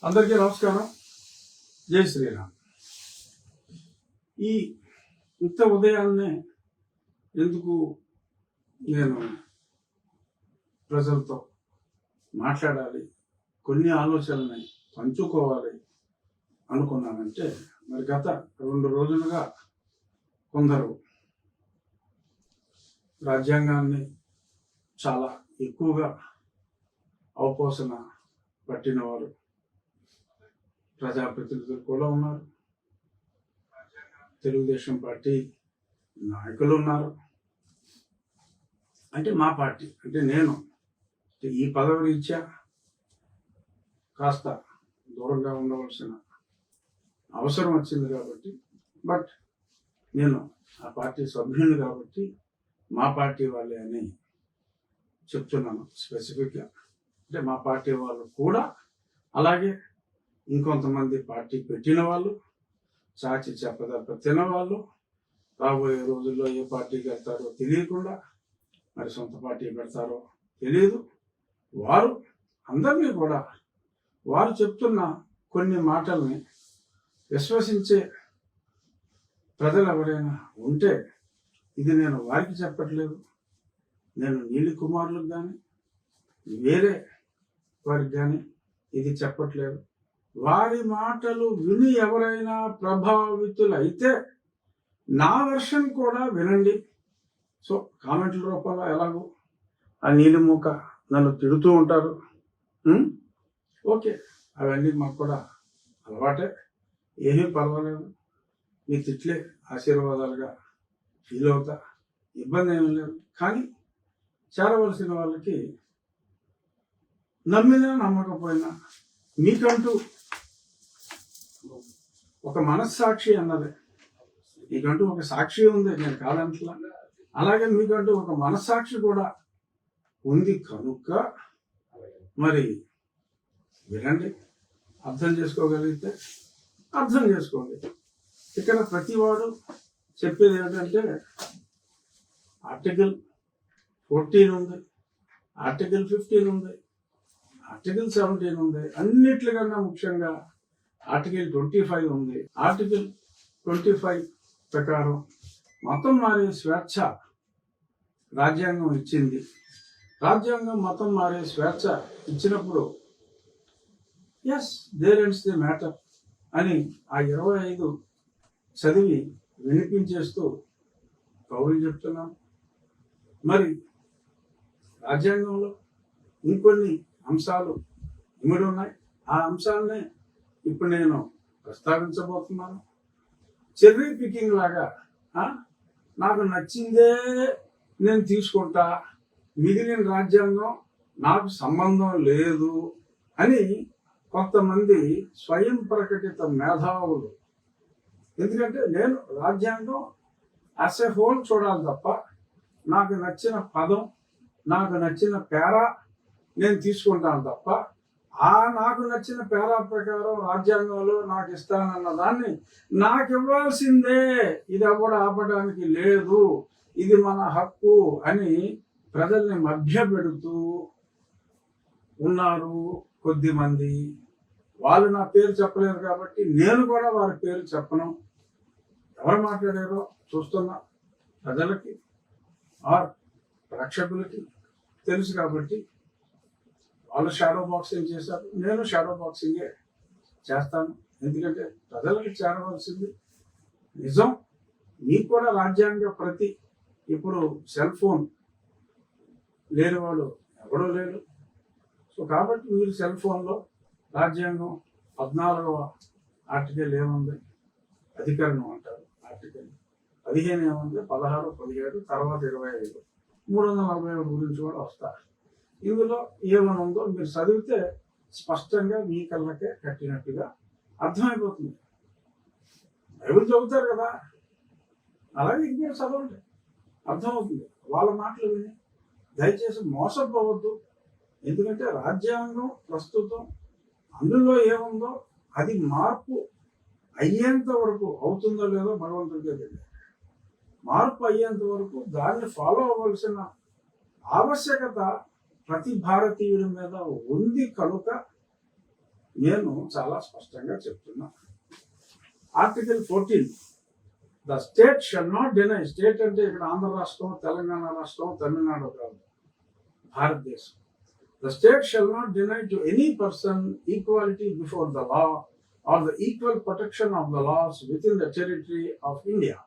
అందరికీ నమస్కారం. జై శ్రీరామ్. ఈ ఇంత ఉదయాన్నే ఎందుకు నేను ప్రజలతో మాట్లాడాలి, కొన్ని ఆలోచనల్ని పంచుకోవాలి అనుకున్నానంటే, మరి గత 2 రోజులుగా కొందరు రాజ్యాంగాన్ని చాలా ఎక్కువగా అవపోసన పట్టిన వారు ప్రజాప్రతినిధులు కూడా ఉన్నారు, తెలుగుదేశం పార్టీ నాయకులు ఉన్నారు. అంటే మా పార్టీ అంటే నేను ఈ పదవి రీత్యా కాస్త దూరంగా ఉండవలసిన అవసరం వచ్చింది కాబట్టి, బట్ నేను ఆ పార్టీ సభ్యుని కాబట్టి మా పార్టీ వాళ్ళే అని చెప్తున్నాను స్పెసిఫిక్గా. అంటే మా పార్టీ వాళ్ళు కూడా, అలాగే ఇంకొంతమంది పార్టీ పెట్టిన వాళ్ళు, చాచి చెప్పదప్ప తినవాళ్ళు, రాబోయే రోజుల్లో ఏ పార్టీకి వెళ్తారో తెలియకుండా మరి సొంత పార్టీ పెడతారో తెలియదు, వారు అందరినీ కూడా వారు చెప్తున్న కొన్ని మాటల్ని విశ్వసించే ప్రజలు ఎవరైనా ఉంటే, ఇది నేను వారికి చెప్పట్లేదు, నేను నీలి కుమారులకు కానీ వేరే వారికి కానీ ఇది చెప్పట్లేదు. వారి మాటలు విని ఎవరైనా ప్రభావితులైతే నా వెర్షన్ కూడా వినండి. సో కామెంట్ల రూపంలో ఎలాగో ఆ నీలిమూక నన్ను తిడుతూ ఉంటారు, ఓకే, అవన్నీ మాకు కూడా అలవాటే, ఏమీ పర్వాలేదు. మీ తిట్లే ఆశీర్వాదాలుగా ఫీల్ అవుతా, ఇబ్బంది ఏమీ లేదు. కానీ చేరవలసిన వాళ్ళకి నమ్మినా నమ్మకపోయినా మీకంటూ ఒక మనస్సాక్షి అన్నది, మీకంటూ ఒక సాక్షి ఉంది, నేను కాదంటలా. అలాగే మీకంటూ ఒక మనస్సాక్షి కూడా ఉంది కనుక మరి వినండి, అర్థం చేసుకోగలిగితే అర్థం చేసుకోండి. ఇక్కడ ప్రతివాడు చెప్పేది ఏంటంటే, ఆర్టికల్ 14 ఉంది, ఆర్టికల్ 15 ఉంది, ఆర్టికల్ 17 ఉంది, అన్నిట్లకన్నా ముఖ్యంగా ఆర్టికల్ 25 ఉంది. ఆర్టికల్ 25 ప్రకారం మతం మారే స్వేచ్ఛ రాజ్యాంగం ఇచ్చింది. రాజ్యాంగం మతం మారే స్వేచ్ఛ ఇచ్చినప్పుడు yes there ends the matter అని ఆ 25 చదివి వినిపించేస్తూ కౌరులు చెప్తున్నాను. మరి రాజ్యాంగంలో ఇంకొన్ని అంశాలు ఇమిడి ఉన్నాయి. ఆ అంశాలనే ఇప్పుడు నేను ప్రస్తావించబోతున్నాను. చెర్రీ పికింగ్ లాగా నాకు నచ్చిందే నేను తీసుకుంటా, మిగిలిన రాజ్యాంగం నాకు సంబంధం లేదు అని కొంతమంది స్వయం ప్రకటిత మేధావులు. ఎందుకంటే నేను రాజ్యాంగం యాజ్ ఎ హోల్ చూడాలి తప్ప, నాకు నచ్చిన పదం, నాకు నచ్చిన పేరా నేను తీసుకుంటాను తప్ప, నాకు నచ్చిన పేరా ప్రకారం రాజ్యాంగంలో నాకు ఇస్తానన్న దాన్ని నాకు ఇవ్వాల్సిందే, ఇది ఎవడు ఆపడానికి లేదు, ఇది మన హక్కు అని ప్రజల్ని మభ్య పెడుతూ ఉన్నారు కొద్ది మంది. వాళ్ళు నా పేరు చెప్పలేరు కాబట్టి నేను కూడా వారి పేరు చెప్పను. ఎవరు మాట్లాడారో చూస్తున్నా ప్రజలకి ప్రేక్షకులకి తెలుసు కాబట్టి వాళ్ళు షాడో బాక్సింగ్ చేశారు, నేను షాడో బాక్సింగే చేస్తాను. ఎందుకంటే ప్రజలకు చేరవలసింది నిజం. మీకు కూడా రాజ్యాంగ ప్రతి, ఇప్పుడు సెల్ ఫోన్ లేనివాడు ఎవడో లేడు. సో కాబట్టి మీరు సెల్ ఫోన్లో రాజ్యాంగం 14వ ఆర్టికల్ ఏముంది, అధికరణం అంటారు, ఆర్టికల్ 15 ఏముంది, 16, 17, తర్వాత 25, 341 గురించి కూడా వస్తారు. ఇందులో ఏమైనా ఉందో మీరు చదివితే స్పష్టంగా మీ కళ్ళకే కట్టినట్టుగా అర్థమైపోతుంది. బైబిల్ చదువుతారు కదా, అలాగే ఇంకేం చదవండి, అర్థమవుతుంది. వాళ్ళ మాటలు విని దయచేసి మోసపోవద్దు. ఎందుకంటే రాజ్యాంగం ప్రస్తుతం అందులో ఏముందో అది మార్పు అయ్యేంత వరకు, అవుతుందో లేదో భగవంతుడికే తెలియదు, మార్పు అయ్యేంత వరకు దాన్ని ఫాలో అవ్వాల్సిన ఆవశ్యకత ప్రతి భారతీయుడి మీద ఉంది కనుక నేను చాలా స్పష్టంగా చెప్తున్నా. Article 14, the state shall not deny, state అంటే ఇక్కడ ఆంధ్ర రాష్ట్రం, తెలంగాణ రాష్ట్రం, తమిళనాడు కాదు, భారతదేశం. The state shall not deny to any person equality before the law or the equal protection of the laws within the territory of India.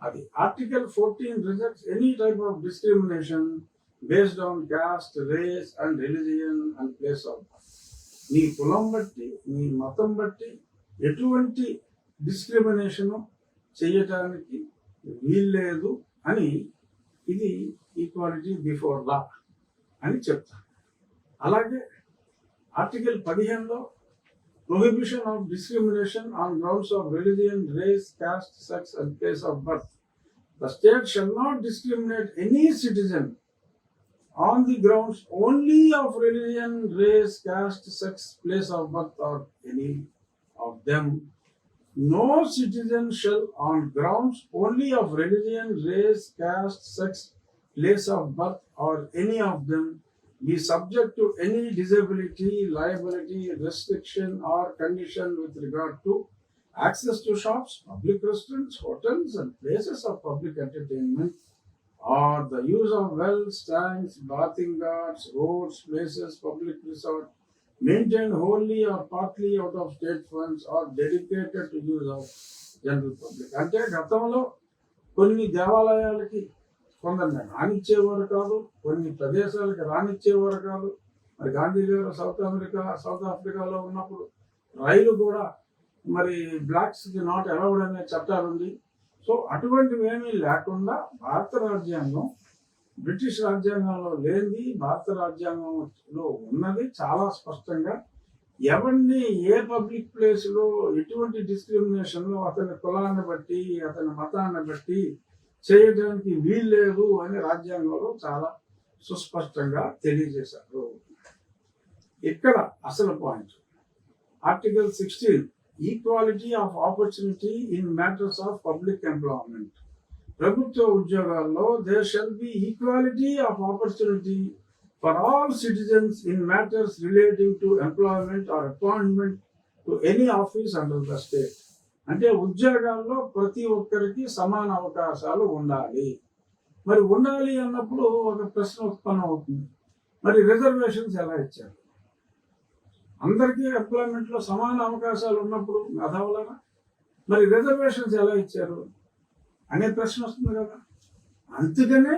Adi Article 14 rejects any type of discrimination based on caste, race and religion and place of birth. నీ కులం బట్టి, నీ మతం బట్టి ఎటువంటి discrimination చేయటానికి వీల్లేదు అని ఇది ఈక్వాలిటీ బిఫోర్ లా అని చెప్తాను. అలాగే ఆర్టికల్ 15లో prohibition of discrimination on grounds of religion, race, caste, sex and place of birth. The state shall not discriminate any citizen on the grounds only of religion, race, caste, sex, place of birth or any of them. No citizen shall on grounds only of religion, race, caste, sex, place of birth or any of them be subject to any disability, liability, restriction or condition with regard to access to shops, public restaurants, hotels and places of public entertainment, or the use of wells, tanks, bathing gardens, roads, places, public resort, maintained wholly or partly out of state funds or dedicated to use of general public. అంటే గతంలో కొన్ని దేవాలయాలకి కొందరిని రానిచ్చేవారు కాదు, కొన్ని ప్రదేశాలకి రానిచ్చేవారు కాదు. మరి గాంధీ గారు సౌత్ ఆఫ్రికాలో ఉన్నప్పుడు రైలు కూడా మరి బ్లాక్స్కి నాట్ అలౌడ్ అనే చట్టాలు ఉంది. సో అటువంటివి ఏమీ లేకుండా భారత రాజ్యాంగం బ్రిటిష్ రాజ్యాంగంలో లేనిది భారత రాజ్యాంగంలో ఉన్నది చాలా స్పష్టంగా. ఎవరిని ఏ పబ్లిక్ ప్లేస్లో ఎటువంటి డిస్క్రిమినేషన్లో అతని కులాన్ని బట్టి, అతని మతాన్ని బట్టి చేయడానికి వీల్లేదు అని రాజ్యాంగంలో చాలా సుస్పష్టంగా తెలియజేశారు. ఇక్కడ అసలు point article 16, equality of opportunity in matters of public employment. ప్రభుత్వ ఉద్యోగాల్లో there shall be equality of opportunity for all citizens in matters relating to employment or appointment to any office under the state. అంటే ఉద్యోగాల్లో ప్రతి ఒక్కరికి సమాన అవకాశాలు ఉండాలి. మరి ఉండాలి అన్నప్పుడు ఒక ప్రశ్న ఉత్పన్నం అవుతుంది, మరి రిజర్వేషన్స్ ఎలా ఇచ్చారు? అందరికీ ఎంప్లాయ్మెంట్లో సమాన అవకాశాలు ఉన్నప్పుడు అదవలనా మరి రిజర్వేషన్స్ ఎలా ఇచ్చారు అనే ప్రశ్న వస్తుంది కదా. అందుకనే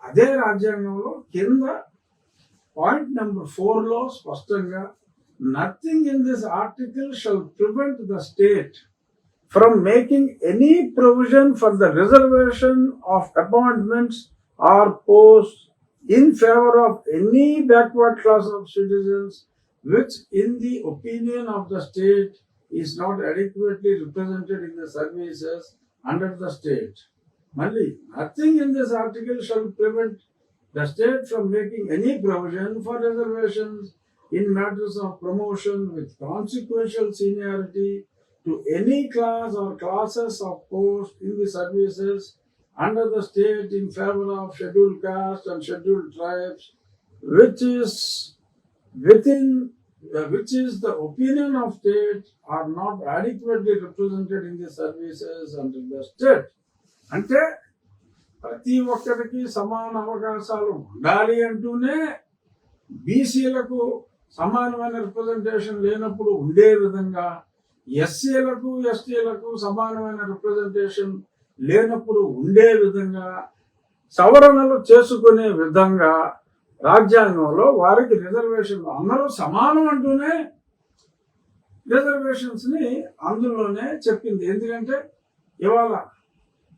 అదే రాజ్యాంగంలో కింద పాయింట్ నెంబర్ 4లో స్పష్టంగా nothing in this article shall prevent the state from making any provision for the reservation of appointments or posts in favor of any backward class of citizens which in the opinion of the state is not adequately represented in the services under the state. Mali, nothing in this article shall prevent the state from making any provision for reservations in matters of promotion with consequential seniority to any class or classes of posts in the services under the state in favor of scheduled caste and scheduled tribes, which is the opinion of state are not adequately represented in the services under the state. అంటే ప్రతి ఒక్కరికి సమాన అవకాశాలు ఉండాలి అంటూనే బీసీలకు సమానమైన representation లేనప్పుడు ఉండే విధంగా, ఎస్సీలకు ఎస్టీలకు సమానమైన రిప్రజెంటేషన్ లేనప్పుడు ఉండే విధంగా, సవరణలు చేసుకునే విధంగా రాజ్యాంగంలో వారికి రిజర్వేషన్లు అందరూ సమానం అంటూనే రిజర్వేషన్స్ ని అందులోనే చెప్పింది. ఎందుకంటే ఇవాళ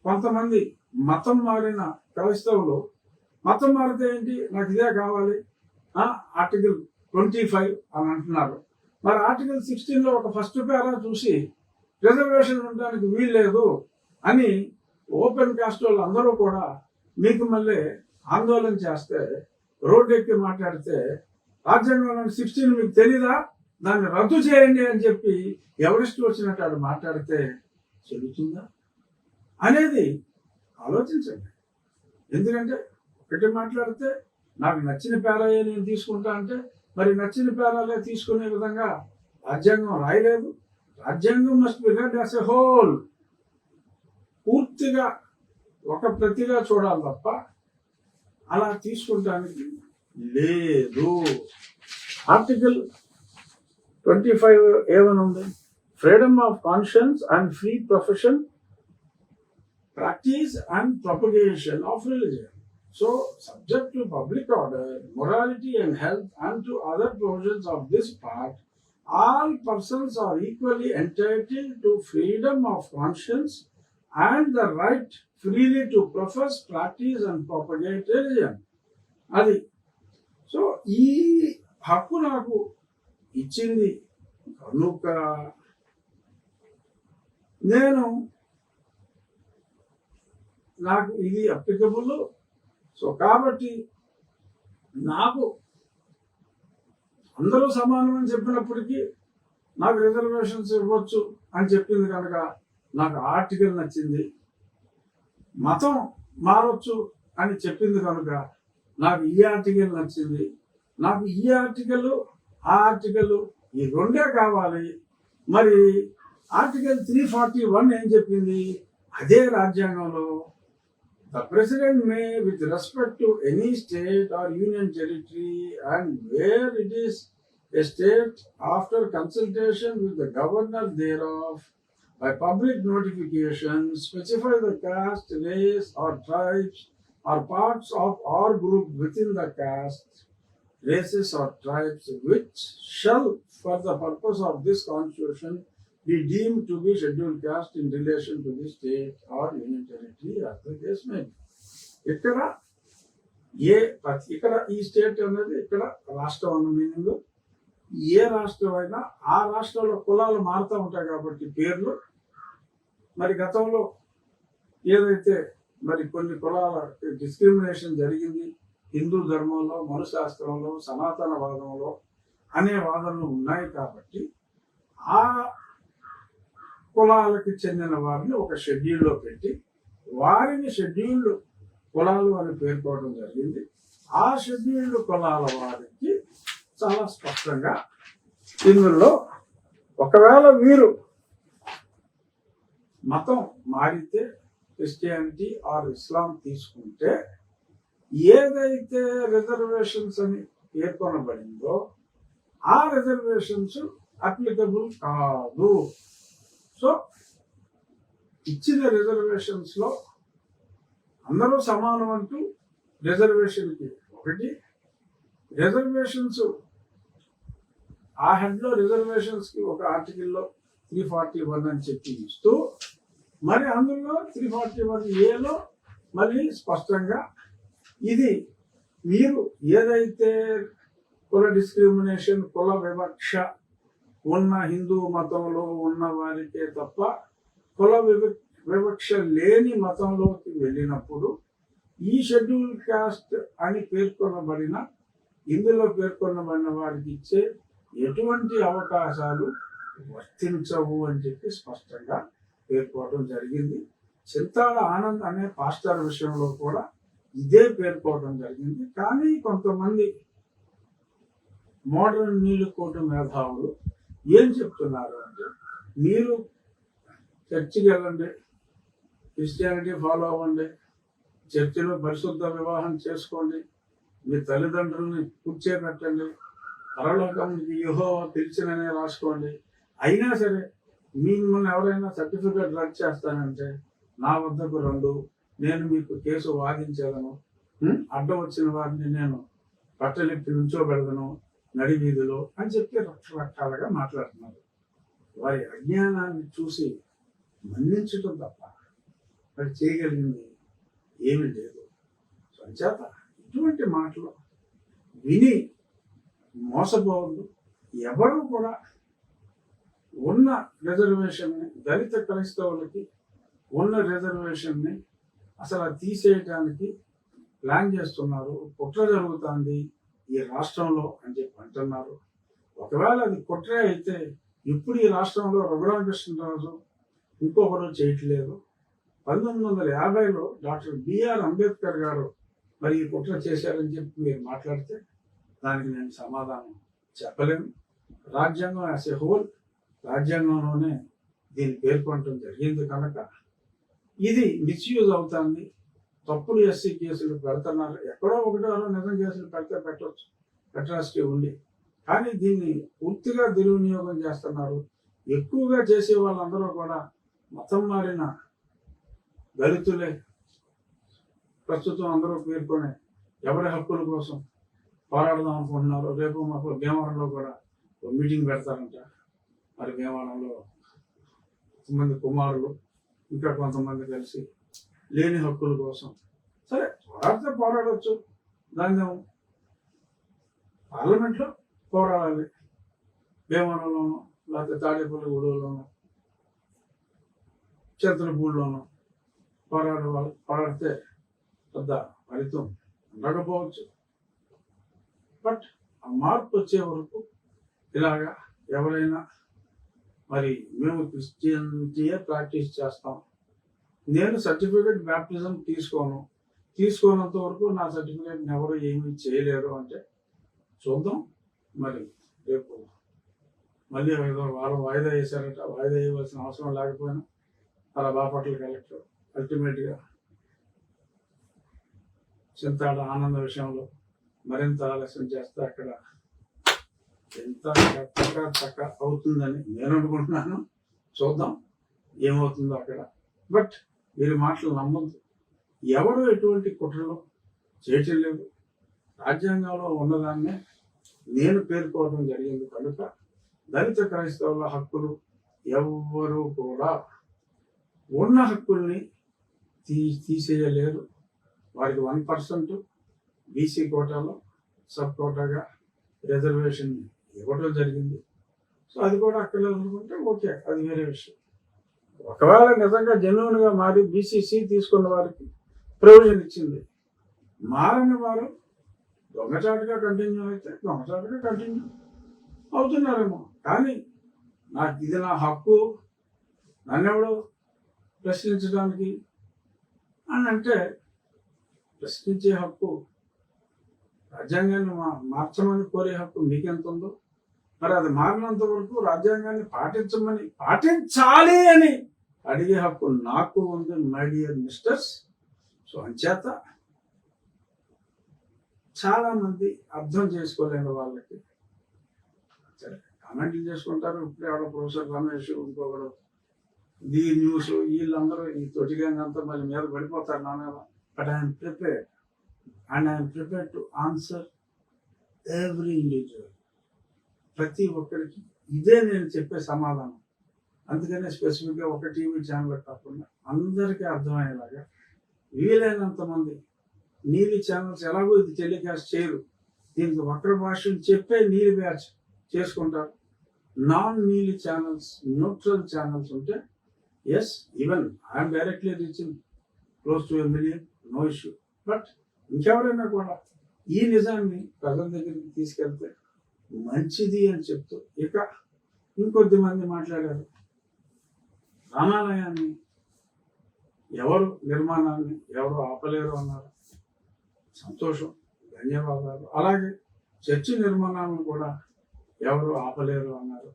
కొంతమంది మతం మారిన క్రైస్తవులు మతం మారితే ఏంటి, నాకు ఇదే కావాలి, ఆర్టికల్ 25 అని అంటున్నారు. మరి ఆర్టికల్ 16లో ఒక ఫస్ట్ పేరా చూసి రిజర్వేషన్ ఉండడానికి వీల్లేదు అని ఓపెన్ కాస్ట్ వాళ్ళు అందరూ కూడా మీకు మళ్ళీ ఆందోళన చేస్తే, రోడ్డు ఎక్కి మాట్లాడితే రాజ్యాంగంలో 16 మీకు తెలీదా, దాన్ని రద్దు చేయండి అని చెప్పి ఎవరిష్టం వచ్చినట్టు ఆడు మాట్లాడితే చెల్లుతుందా అనేది ఆలోచించండి. ఎందుకంటే పెట్టి మాట్లాడితే నాకు నచ్చిన పేరాయే నేను తీసుకుంటా అంటే మరి నచ్చిన పేరాలే తీసుకునే విధంగా రాజ్యాంగం రాయలేదు. రాజ్యాంగం must be read as a whole, పూర్తిగా ఒక ప్రతిగా చూడాలి తప్ప అలా తీసుకుంటానికి లేదు. ఆర్టికల్ 25 ఏమని ఉంది? Freedom of conscience and free profession, practice and propagation of religion. So, subject to public order, morality and health and to other provisions of this part, all persons are equally entitled to freedom of conscience and the right freely to profess, practice and propagate religion. అది so ఈ హక్కు నాకు ఇచ్చింది కనుక నాకు ఇది applicable. So కాబట్టి నాకు అందరూ సమానమని చెప్పినప్పటికీ నాకు రిజర్వేషన్స్ ఇవ్వచ్చు అని చెప్పింది కనుక నాకు ఆర్టికల్ నచ్చింది. మతం మారొచ్చు అని చెప్పింది కనుక నాకు ఈ ఆర్టికల్ నచ్చింది. నాకు ఈ ఆర్టికల్ ఆ ఆర్టికల్ ఈ రెండే కావాలి. మరి ఆర్టికల్ 341 ఏం చెప్పింది? అదే రాజ్యాంగంలో the president may, with respect to any state or union territory and where it is a state, after consultation with the governor thereof, by public notification, specify the caste, race or tribes or parts of or group within the caste, races or tribes which shall, for the purpose of this constitution, be deemed to be scheduled caste in relation to the state or union territory as the case may be. ఇక్కడ ఈ state అనేది ఇక్కడ రాష్ట్రం అన్న meaning. ఏ రాష్ట్రం అయినా ఆ రాష్ట్రంలో కులాలు మారుతూ ఉంటాయి కాబట్టి పేర్లు. మరి గతంలో ఏదైతే మరి కొన్ని కులాల డిస్క్రిమినేషన్ జరిగింది హిందూ ధర్మంలో, మనుశాస్త్రంలో, సనాతనవాదంలో అనే వాదనలు ఉన్నాయి కాబట్టి ఆ కులాలకు చెందిన వారిని ఒక షెడ్యూల్లో పెట్టి వారిని షెడ్యూల్డ్ కులాలు అని పేర్కోవడం జరిగింది. ఆ షెడ్యూల్డ్ కులాల వారికి చాలా స్పష్టంగా ఇందులో ఒకవేళ వీరు మతం మారితే క్రిస్టియానిటీ ఆర్ ఇస్లాం తీసుకుంటే ఏదైతే రిజర్వేషన్స్ అని పేర్కొనబడిందో ఆ రిజర్వేషన్స్ అప్లికబుల్ కాదు. సో ఇచ్చిన రిజర్వేషన్స్ లో అందరూ సమానం అంటూ రిజర్వేషన్కి ఒకటి, రిజర్వేషన్స్ ఆ హెడ్లో రిజర్వేషన్స్కి ఒక ఆర్టికల్లో 341 అని చెప్పి ఇస్తూ మరి అందులో 341A మళ్ళీ స్పష్టంగా ఇది మీరు ఏదైతే కుల డిస్క్రిమినేషన్, కుల వివక్ష ఉన్న హిందూ మతంలో ఉన్న వారికే తప్ప కుల వివక్ష లేని మతంలోకి వెళ్ళినప్పుడు ఈ షెడ్యూల్ కాస్ట్ అని పేర్కొనబడిన ఇందులో పేర్కొనబడిన వారికి ఇచ్చే ఎటువంటి అవకాశాలు వర్తించవు అని చెప్పి స్పష్టంగా పేర్కోవడం జరిగింది. చింతాల ఆనంద్ అనే పాస్టర్ విషయంలో కూడా ఇదే పేర్కోవడం జరిగింది. కానీ కొంతమంది మోడర్న్ నీళ్ళు కోటు మేధావులు ఏం చెప్తున్నారు అంటే, మీరు చర్చికి వెళ్ళండి, క్రిస్టియానిటీ ఫాలో అవ్వండి, చర్చిలో పరిశుద్ధ వివాహం చేసుకోండి, మీ తల్లిదండ్రుల్ని కూర్చోబెట్టండి, పరలోకానికి యెహోవా పిలిచిననే రాసుకోండి. అయినా సరే మిమ్మల్ని ఎవరైనా సర్టిఫికేట్ రద్దు చేస్తానంటే నా వద్దకు రండు, నేను మీకు కేసు వాదించేదను, అడ్డం వచ్చిన వారిని నేను పట్టలిప్పి నుంచోబెడదను నడి వీధిలో అని చెప్పి రకరకాలుగా మాట్లాడుతున్నారు. వారి అజ్ఞానాన్ని చూసి మన్నించడం తప్ప మరి చేయగలిగింది ఏమీ లేదు. సంచేత ఇటువంటి మాటలు విని మోసపోవద్దు. ఎవరు కూడా ఉన్న రిజర్వేషన్ని, దళిత క్రైస్తవులకి ఉన్న రిజర్వేషన్ని అసలు తీసేయటానికి ప్లాన్ చేస్తున్నారు, కుట్ర జరుగుతుంది ఈ రాష్ట్రంలో అని చెప్పి అంటున్నారు. ఒకవేళ అది కుట్ర అయితే ఇప్పుడు ఈ రాష్ట్రంలో రఘురామకృష్ణరాజు ఇంకొకరు చేయట్లేదు. 1950లో డాక్టర్ బిఆర్ అంబేద్కర్ గారు మరి ఈ కుట్ర చేశారని చెప్పి మీరు మాట్లాడితే దానికి నేను సమాధానం చెప్పలేను. రాజ్యాంగం యాజ్ ఎ హోల్, రాజ్యాంగంలోనే దీన్ని పేర్కొనడం జరిగింది కనుక ఇది మిస్యూజ్ అవుతుంది. తప్పుడు ఎస్సీ కేసులు పెడుతున్నారు. ఎక్కడో ఒకటో నిజం కేసులు పెడితే పెట్టవచ్చు, అట్రాసిటీ ఉండి, కానీ దీన్ని పూర్తిగా దుర్వినియోగం చేస్తున్నారు. ఎక్కువగా చేసే వాళ్ళందరూ కూడా మతం మారిన దళితులే. ప్రస్తుతం అందరూ పేర్కొనే ఎవరి హక్కుల కోసం పోరాడదాం అనుకుంటున్నారు. రేపు మాకు భీమవరంలో కూడా మీటింగ్ పెడతారంట. మరి భీమవరంలో కొంతమంది కుమారులు ఇంకా కొంతమంది కలిసి లేని హక్కుల కోసం సరే పోరాడితే పోరాడవచ్చు. దాన్ని పార్లమెంట్లో పోరాడాలి. భీమవరంలోనూ లేకపోతే తాడేపల్లి గూడూరులోనూ చింతలపూడిలోనూ పోరాడితే పెద్ద ఫలితం ఉండకపోవచ్చు. బట్ ఆ మార్పు వచ్చే వరకు ఇలాగా ఎవరైనా మరి మేము క్రిస్టియనిటీయే ప్రాక్టీస్ చేస్తాం, నేను సర్టిఫికేట్ బ్యాప్టిజం తీసుకోనంత వరకు నా సర్టిఫికేట్ని ఎవరు ఏమీ చేయలేరు అంటే చూద్దాం. మరి రేపు మళ్ళీ ఏదో వారం వాయిదా వేశారట. వాయిదా వేయవలసిన అవసరం లేకపోయినా అలా బాపట్ల కలెక్టర్ అల్టిమేట్గా చింతాడ ఆనంద విషయంలో మరింత ఆలస్యం చేస్తే అక్కడ ఎంత చక్క అవుతుందని నేను అనుకుంటున్నాను. చూద్దాం ఏమవుతుందో అక్కడ. బట్ వీరి మాటలు నమ్మద్దు. ఎవరు ఎటువంటి కుట్రలు చేయటం లేదు. రాజ్యాంగంలో ఉన్నదాన్నే నేను పేర్కోవడం జరిగింది కనుక దళిత క్రైస్తవుల హక్కులు ఎవ్వరూ కూడా ఉన్న హక్కుల్ని తీసేయలేరు. వారికి 1% బీసీ కోటాలో సబ్ కోటాగా రిజర్వేషన్ ఇవ్వడం జరిగింది. సో అది కూడా అక్కడ అనుకుంటే ఓకే, అది వేరే విషయం. ఒకవేళ నిజంగా జెన్యూన్గా మారి బీసీసీ తీసుకున్న వారికి ప్రొవిజన్ ఇచ్చింది, మారని వారు దొంగచాటుగా కంటిన్యూ అయితే దొంగచాటుగా కంటిన్యూ అవుతున్నారేమో. కానీ ఇది నా హక్కు, నన్నెవడో ప్రశ్నించడానికి అని అంటే ప్రశ్నించే హక్కు, రాజ్యాంగాన్ని మార్చమని కోరే హక్కు మీకెంత ఉందో మరి అది మారినంత వరకు రాజ్యాంగాన్ని పాటించాలి అని అడిగే హక్కు నాకు ఉంది, మై డియర్ మిస్టర్స్. సో అంచేత చాలా మంది అర్థం చేసుకోలేని వాళ్ళకి సరే కామెంట్లు చేసుకుంటారు. ఇప్పుడే ఆడ ప్రొఫెసర్ రమేష్, ఇంకొకడు ది న్యూస్, వీళ్ళందరూ ఈ తొటిగానంతా మళ్ళీ మీద పడిపోతారు నా మీద. But I'm prepared and I'm prepared to answer every individual. ప్రతి ఒక్కరికి ఇదే నేను చెప్పే సమాధానం. అందుకనే స్పెసిఫిక్గా ఒక టీవీ ఛానల్ కాకుండా అందరికీ అర్థమయ్యేలాగా వీలైనంత మంది నీలి ఛానల్స్ ఎలాగో ఇది టెలికాస్ట్ చేయరు, దీనికి వక్ర భాషను చెప్పే నీలి బ్యాచ్ చేసుకుంటారు. నాన్ నీలి ఛానల్స్, న్యూట్రల్ ఛానల్స్ ఉంటే yes, even I'm directly reaching close to 1 million, no issue. But ఇంకెవరైనా కూడా ఈ నిజాన్ని ప్రజల దగ్గరికి తీసుకెళ్తే మంచిది అని చెప్తూ ఇక ఇంకొద్ది మంది మాట్లాడారు. రామాలయాన్ని ఎవరు నిర్మాణాన్ని ఎవరు ఆపలేరు అన్నారు. సంతోషం, ధన్యవాదాలు. అలాగే చర్చి నిర్మాణాలను కూడా ఎవరు ఆపలేరు అన్నారు.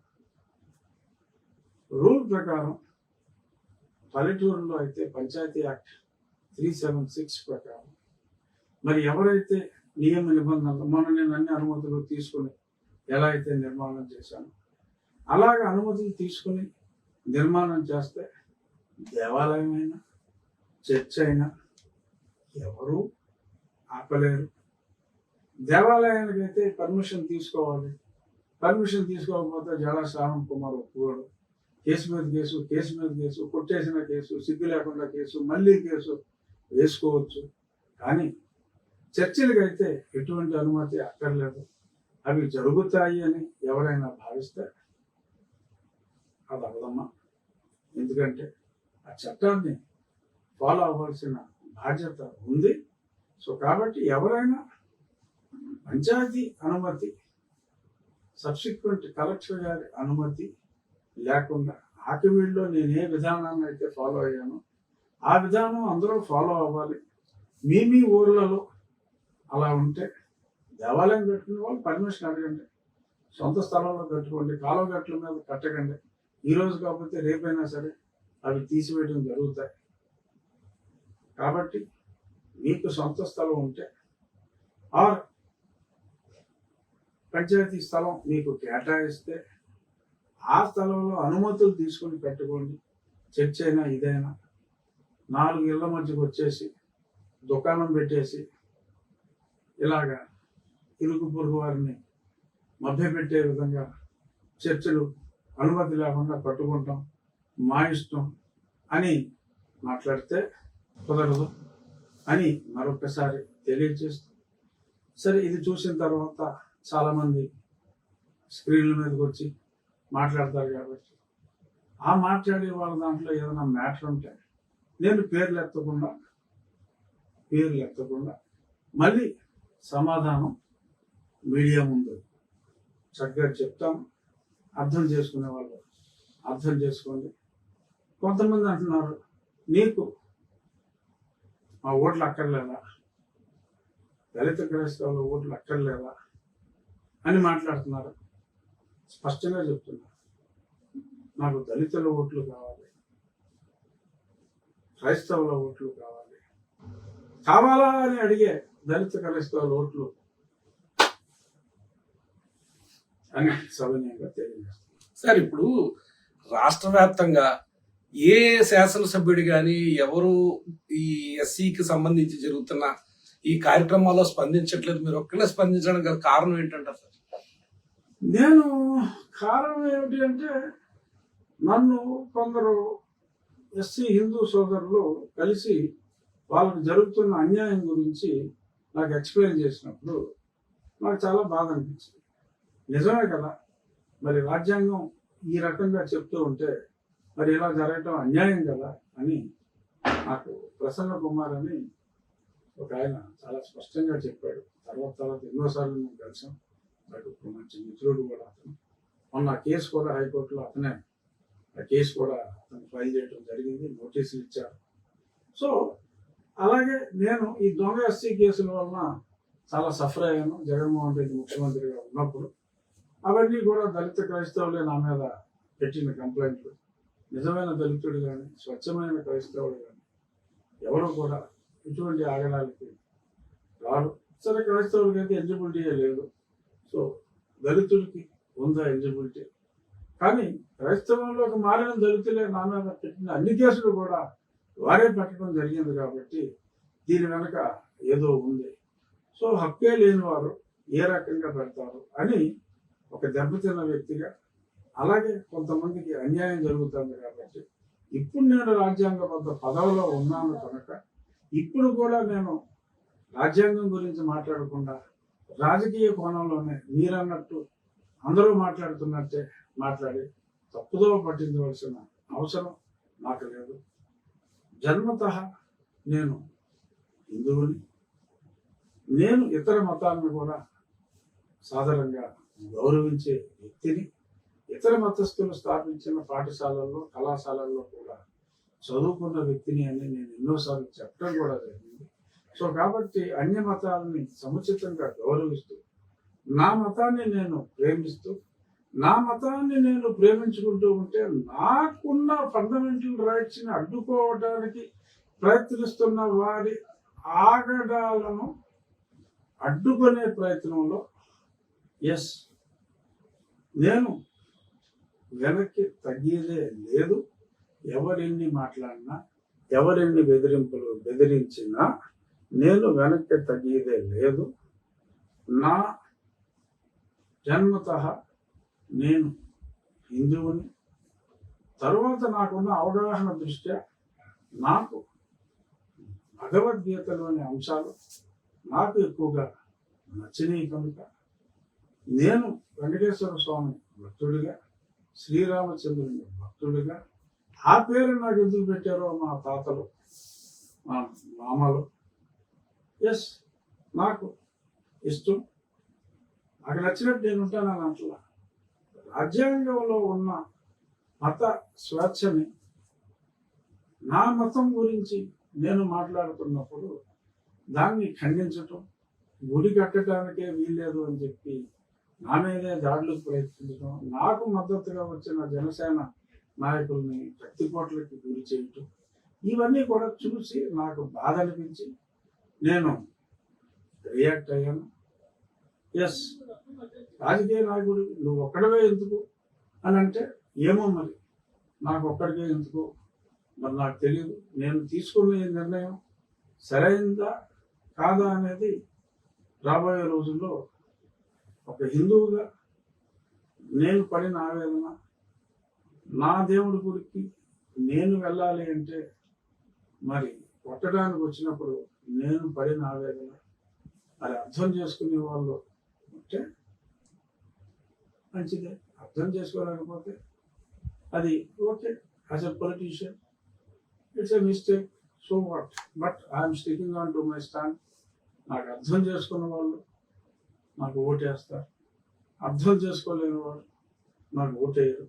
రూల్ ప్రకారం పల్లెటూరులో అయితే పంచాయతీ యాక్ట్ 376 ప్రకారం మరి ఎవరైతే నియమ నిబంధనలు మొన్న నేను అన్ని అనుమతులు తీసుకుని ఎలా అయితే నిర్మాణం చేశాను అలాగే అనుమతులు తీసుకుని నిర్మాణం చేస్తే దేవాలయం అయినా చర్చ్ అయినా ఎవరు ఆపలేరు. దేవాలయానికి అయితే పర్మిషన్ తీసుకోవాలి. పర్మిషన్ తీసుకోకపోతే జలా శ్రావణ్ కుమార్ ఒప్పుకోడు. కేసు మీద కేసు, కేసు మీద కేసు, కొట్టేసిన కేసు, సిగ్గు లేకుండా కేసు, మళ్ళీ కేసు వేసుకోవచ్చు. కానీ చర్చిలకైతే ఎటువంటి అనుమతి అక్కర్లేదు. అవి జరుగుతాయి అని ఎవరైనా భావిస్తే అది అవదమ్మా. ఎందుకంటే ఆ చట్టాన్ని ఫాలో అవ్వాల్సిన బాధ్యత ఉంది. సో కాబట్టి ఎవరైనా పంచాయతీ అనుమతి, సబ్సిక్వెంట్ కలెక్టర్ గారి అనుమతి లేకుండా ఆకివీడులో నేను ఏ విధానాన్ని అయితే ఫాలో అయ్యానో ఆ విధానం అందరూ ఫాలో అవ్వాలి. మీ ఊర్లలో అలా ఉంటే దేవాలయం కట్టుకునే వాళ్ళు పర్మిషన్ అడగండి, సొంత స్థలంలో కట్టుకోండి, కాలువ గట్ల మీద కట్టకండి. ఈ రోజు కాకపోతే రేపైనా సరే అవి తీసివేయడం జరుగుతాయి. కాబట్టి మీకు సొంత స్థలం ఉంటే ఆర్ పంచాయతీ స్థలం మీకు కేటాయిస్తే ఆ స్థలంలో అనుమతులు తీసుకుని కట్టుకోండి. చర్చ్ అయినా ఇదైనా 4 ఇళ్ల మధ్యకు వచ్చేసి దుకాణం పెట్టేసి ఇలాగా ఇరుగు పొరుగు వారిని మభ్యపెట్టే విధంగా చర్చలు అనుమతి లేకుండా కట్టుకుంటాం, మా ఇష్టం అని మాట్లాడితే కుదరదు అని మరొకసారి తెలియజేస్తూ, సరే ఇది చూసిన తర్వాత చాలామంది స్క్రీన్ల మీదకి వచ్చి మాట్లాడతారు కాబట్టి ఆ మాట్లాడే వాళ్ళ దాంట్లో ఏదైనా మ్యాటర్ ఉంటే నేను పేర్లు ఎత్తకుండా మళ్ళీ సమాధానం మీడియా ముందు చక్కగా చెప్తాం. అర్థం చేసుకునే వాళ్ళు అర్థం చేసుకోండి. కొంతమంది అంటున్నారు, నీకు మా ఓట్లు అక్కర్లేదా, దళిత క్రైస్తవుల ఓట్లు అక్కర్లేదా అని మాట్లాడుతున్నారు. స్పష్టంగా చెప్తున్నారు, నాకు దళితుల ఓట్లు కావాలి, క్రైస్తవుల ఓట్లు కావాలి. కావాలా అని అడిగే దళిత క్రైస్తవుల ఓట్లు అని సవినయంగా తెలియజేస్తున్నారు. సార్, ఇప్పుడు రాష్ట్ర వ్యాప్తంగా ఏ శాసనసభ్యుడు కానీ ఎవరు ఈ ఎస్సీకి సంబంధించి జరుగుతున్న ఈ కార్యక్రమాల్లో స్పందించట్లేదు, మీరు ఒక్కనే స్పందించడానికి గల కారణం ఏంటంటారు సార్? నేను కారణం ఏమిటి అంటే, నన్ను కొందరు ఎస్సీ హిందూ సోదరులు కలిసి వాళ్ళకు జరుగుతున్న అన్యాయం గురించి నాకు ఎక్స్ప్లెయిన్ చేసినప్పుడు నాకు చాలా బాధ అనిపించింది. నిజమే కదా, మరి రాజ్యాంగం ఈ రకంగా చెప్తూ ఉంటే మరి ఇలా జరగటం అన్యాయం కదా అని నాకు ప్రసన్న కుమార్ అని ఒక ఆయన చాలా స్పష్టంగా చెప్పాడు. తర్వాత ఎన్నోసార్లు మేము కలిసాం. నాకు మంచి మిత్రుడు కూడా అతను. మొన్న కేసు కూడా హైకోర్టులో అతనే ఆ కేసు కూడా అతను ఫైల్ చేయడం జరిగింది, నోటీసులు ఇచ్చారు. సో అలాగే నేను ఈ దొంగ ఎస్సీ కేసుల వలన చాలా సఫర్ అయ్యాను జగన్మోహన్ రెడ్డి ముఖ్యమంత్రిగా ఉన్నప్పుడు. అవన్నీ కూడా దళిత క్రైస్తవులే నా మీద పెట్టిన కంప్లైంట్లు. నిజమైన దళితుడు కానీ స్వచ్ఛమైన క్రైస్తవుడు కానీ ఎవరు కూడా ఇటువంటి ఆగడాలకి రారు. సరే, క్రైస్తవులకి అయితే ఎలిజిబిలిటీయే లేదు. సో దళితుడికి ఉందా ఎలిజిబిలిటీ? కానీ క్రైస్తవంలోకి మారిన దళితులే నా మీద పెట్టిన అన్ని కేసులు కూడా వారే పెట్టడం జరిగింది. కాబట్టి దీని వెనక ఏదో ఉంది. సో హక్కే లేని వారు ఏ రకంగా పెడతారు అని ఒక దెబ్బతిన్న వ్యక్తిగా, అలాగే కొంతమందికి అన్యాయం జరుగుతుంది కాబట్టి ఇప్పుడు నేను రాజ్యాంగబద్ధ పదవిలో ఉన్నాను కనుక ఇప్పుడు కూడా నేను రాజ్యాంగం గురించి మాట్లాడకుండా రాజకీయ కోణంలోనే మీరన్నట్టు అందరూ మాట్లాడుతున్నట్టే మాట్లాడి తప్పుదో పట్టించవలసిన అవసరం నాకు లేదు. జన్మతః నేను హిందువుని. నేను ఇతర మతాలను కూడా సాధారణంగా గౌరవించే వ్యక్తిని. ఇతర మతస్థులు స్థాపించిన పాఠశాలల్లో కళాశాలల్లో కూడా చదువుకున్న వ్యక్తిని అని నేను ఎన్నోసార్లు చెప్పడం కూడా జరిగింది. సో కాబట్టి అన్య మతాలని సముచితంగా గౌరవిస్తూ నా మతాన్ని నేను ప్రేమిస్తూ నా మతాన్ని నేను ప్రేమించుకుంటూ ఉంటే నాకున్న ఫండమెంటల్ రైట్స్ని అడ్డుకోవడానికి ప్రయత్నిస్తున్న వారి ఆగడాలను అడ్డుకునే ప్రయత్నంలో ఎస్, నేను వెనక్కి తగ్గేదే లేదు. ఎవరెన్ని మాట్లాడినా, ఎవరెన్ని బెదిరించినా నేను వెనక్కి తగ్గేదే లేదు. నా జన్మతః నేను హిందువుని. తరువాత నాకున్న అవగాహన దృష్ట్యా నాకు భగవద్గీతలోని అంశాలు నాకు ఎక్కువగా నచ్చినాయి కనుక నేను వెంకటేశ్వర స్వామి భక్తుడిగా, శ్రీరామచంద్రుని భక్తుడిగా, ఆ పేరు నాకు ఎందుకు పెట్టారో మా తాతలు, మా మామలు, ఎస్ నాకు ఇష్టం. నాకు నచ్చినట్టు నేను ఉంటానని అంటలా. రాజ్యాంగంలో ఉన్న మత స్వేచ్ఛని నా మతం గురించి నేను మాట్లాడుతున్నప్పుడు దాన్ని ఖండించటం, గుడి కట్టడానికే వీల్లేదు అని చెప్పి నా మీదే దాడులకు ప్రయత్నించడం, నాకు మద్దతుగా వచ్చిన జనసేన నాయకుల్ని కత్తిపోట్లకి గురి చేయటం, ఇవన్నీ కూడా చూసి నాకు బాధ అనిపించి నేను రియాక్ట్ అయ్యాను. ఎస్, రాజకీయ నాయకుడు నువ్వు ఒక్కడవే ఎందుకు అని అంటే, ఏమో మరి నాకు ఒక్కడికే ఎందుకు మరి నాకు తెలియదు. నేను తీసుకున్న ఈ నిర్ణయం సరైనదా కాదా అనేది రాబోయే రోజుల్లో ఒక హిందువుగా నేను పడిన ఆవేదన, నా దేవుడి గుడికి నేను వెళ్ళాలి అంటే మరి కొట్టడానికి వచ్చినప్పుడు నేను పడిన ఆవేదన, అది అర్థం చేసుకునే వాళ్ళు ఉంటే మంచిదే, అర్థం చేసుకోలేకపోతే అది okay. As a politician it's a mistake, so what, but I'm sticking on to my stand. నాకు అర్థం చేసుకున్న వాళ్ళు నాకు ఓటేస్తారు, అర్థం చేసుకోలేని వాళ్ళు నాకు ఓటేయరు.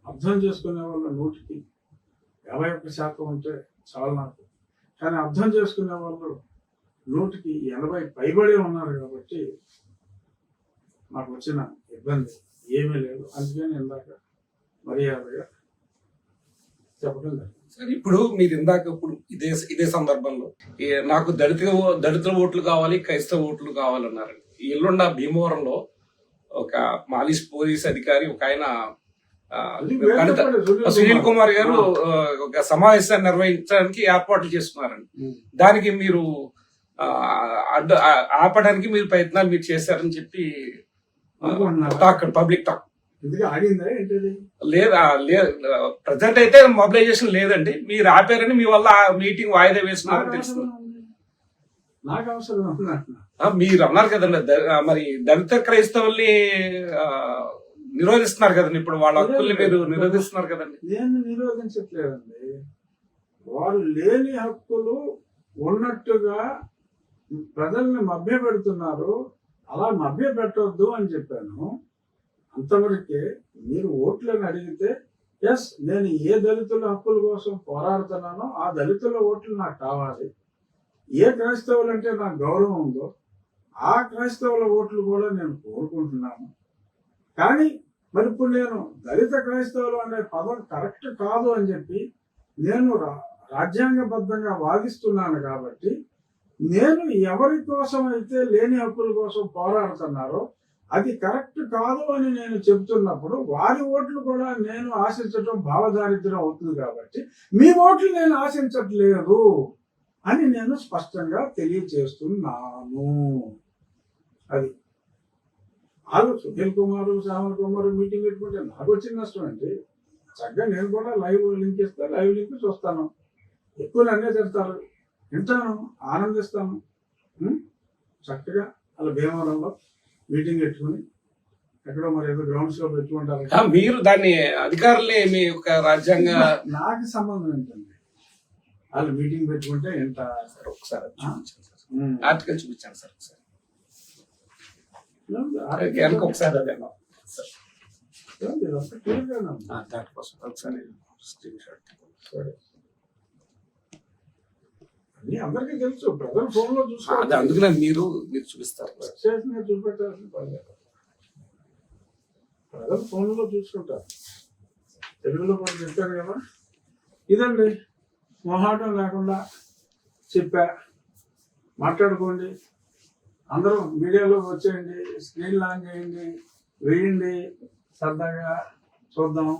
అర్థం చేసుకునే వాళ్ళు 100కి 51% ఉంటే చాలు నాకు. కానీ అర్థం చేసుకునే వాళ్ళు 100కి 80 పైబడి ఉన్నారు కాబట్టి నాకు వచ్చిన ఇబ్బంది ఏమీ లేదు. అందుకని ఇందాక మర్యాదగా చెప్పడం జరిగింది. సరే, ఇప్పుడు మీరు ఇందాక ఇప్పుడు ఇదే సందర్భంలో నాకు దళితుల ఓట్లు కావాలి, క్రైస్తవ ఓట్లు కావాలన్నారండి. ఎల్లుండ భీమవరంలో ఒక మాలిష్ పోలీస్ అధికారి ఒక ఆయన సునీల్ కుమార్ గారు ఒక సమావేశాన్ని నిర్వహించడానికి ఏర్పాట్లు చేస్తున్నారండి. దానికి మీరు ఆపడానికి మీరు ప్రయత్నాలు మీరు చేశారని చెప్పి టాక్, పబ్లిక్ టాక్. లేదా ప్రజెంట్ అయితే మొబిలైజేషన్ లేదండి, మీరు ఆపారని మీ వల్ల మీటింగ్ వాయిదా వేస్తున్నారని తెలుస్తుంది. నాకు అవసరం మీరు అన్నారు కదండి, మరి దళిత క్రైస్తవుల్ని నిరోధిస్తున్నారు కదండి, ఇప్పుడు వాళ్ళ హక్కుల్ని మీరు నిరోధిస్తున్నారు కదండి. నేను నిరోధించట్లేదండి, వారు లేని హక్కులు ఉన్నట్టుగా ప్రజల్ని మభ్య పెడుతున్నారు, అలా మభ్య పెట్టొద్దు అని చెప్పాను. అంతవరకే. మీరు ఓట్లను అడిగితే ఎస్, నేను ఏ దళితుల హక్కుల కోసం పోరాడుతున్నానో ఆ దళితుల ఓట్లు నాకు కావాలి. ఏ క్రైస్తవులు అంటే నాకు గౌరవం ఉందో ఆ క్రైస్తవుల ఓట్లు కూడా నేను కోరుకుంటున్నాను. కానీ మరి ఇప్పుడు నేను దళిత క్రైస్తవులు అనే పదం కరెక్ట్ కాదు అని చెప్పి నేను రాజ్యాంగబద్ధంగా వాదిస్తున్నాను. కాబట్టి నేను ఎవరి కోసం అయితే లేని హక్కుల కోసం పోరాడుతున్నారో అది కరెక్ట్ కాదు అని నేను చెబుతున్నప్పుడు వారి ఓట్లు కూడా నేను ఆశించడం భావదారిద్ర్యం అవుతుంది. కాబట్టి మీ ఓట్లు నేను ఆశించట్లేదు అని నేను స్పష్టంగా తెలియచేస్తున్నాను. అది వాళ్ళు సునీల్ కుమార్, శ్యామల్ కుమార్ మీటింగ్ పెట్టుకుంటే నాకు వచ్చిన నష్టం అండి. చక్కగా నేను కూడా లైవ్ లింక్ ఇస్తాను, లైవ్ లింక్ చూస్తాను. ఎక్కువ నన్నే తిడతారు, వింటాను, ఆనందిస్తాను. చక్కగా అలా భీమవరంలో మీటింగ్ పెట్టుకుని ఎక్కడో మరి ఏదో గ్రౌండ్స్ లో పెట్టుకుంటారు. మీరు దాన్ని అధికారులే మీ యొక్క రాజ్యాంగ నాకు సంబంధం ఏంటండి? వాళ్ళు మీటింగ్ పెట్టుకుంటే ఎంత ఒకసారి ఆర్టికల్ చూపించాను సార్, ఒకసారి దానికోసం ఒకసారి స్క్రీన్ షాట్. అన్ని అందరికీ తెలుసు, ప్రజలు ఫోన్ లో చూసుకోవాలి. అందుకనే మీరు చూపిస్తారు, చూపెట్టాల్సిన పని లేదు. ప్రజలు ఫోన్ లో చూసుకుంటారు. తెలుగులో కూడా చెప్పారు కదా. ఇదండి, మొహాటం లేకుండా చెప్పా, మాట్లాడుకోండి. అందరూ మీడియాలో వచ్చేయండి, స్క్రీన్ లాంచ్ చేయండి, వేయండి, సరదాగా చూద్దాం.